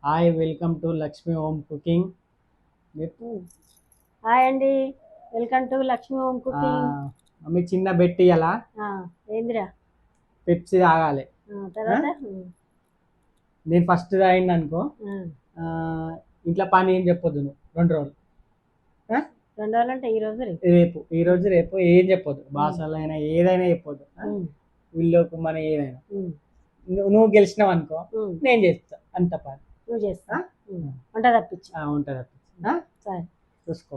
Hi welcome to Lakshmi home cooking. చెప్పు. Hi అండి, welcome to Lakshmi home cooking. Mummy చిన్న బెట్టి అలా ఏందిరా పెప్సీ తాగాలి. తర్వాత నేను ఫస్ట్ తాగింది అనుకో, ఇంట్లో పని ఏం చెప్పొద్దు నువ్వు 2 రోజులు. 2 రోజులు అంటే ఈ రోజు రేపు ఏం చెప్పొద్దు, భాషలైనా ఏదైనా చెప్పొద్దు. వీళ్ళకు మన ఏదైనా నువ్వు గెలిచినావు అనుకో, నేను చేస్తా అంత పని. నువ్వు చేస్తా వంట తప్పించి సరే చూసుకో.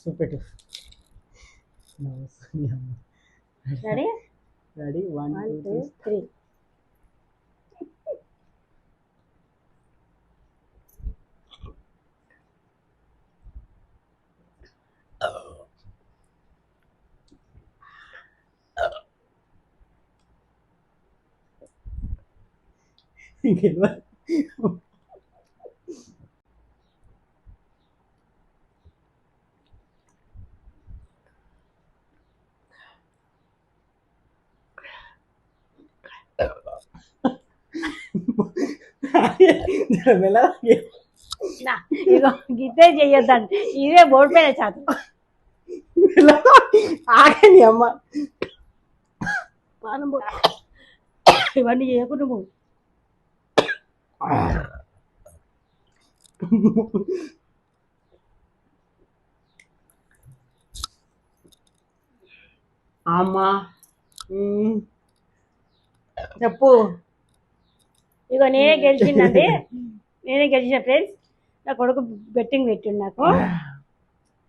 చూపెట్టు. Ready ready 1 2 3. ఇగో గిద్దే చెయ్యొద్దండి, ఇదే బోర్డు పైన చాలు. ఆగండి అమ్మ, ఇవన్నీ చేయకుండా నువ్వు అమ్మా చెప్పు. ఇగో నేనే గెలిచిందండి, నేనే గెలిచిన ఫ్రెండ్స్. నా కొడుకు బెట్టింగ్ పెట్టిండు నాకు.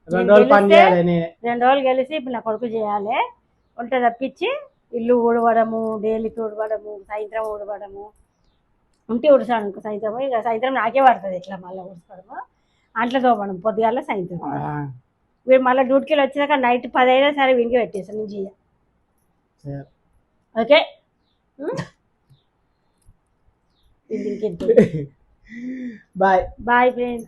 2 రోజులు పని చేయాలి. 2 రోజులు గెలిచి ఇప్పుడు నా కొడుకు చేయాలి. వంట తప్పించి ఇల్లు ఊడవడము, డైలీ ఊడవడము, సాయంత్రం ఊడవడము ఉంటే ఉడసాను ఇంకో సాయంత్రం. ఇక సాయంత్రం నాకే పడుతుంది ఇట్లా మళ్ళీ ఉడసడము, అంట్లో తోమడం పొద్దుగాల సాయంత్రం. వీడు మళ్ళీ డ్యూటీకి వెళ్ళి వచ్చినాక నైట్ 10 అయినా సరే వీడికి పెట్టేస్తాను నుంచి. Okay bye bye friends.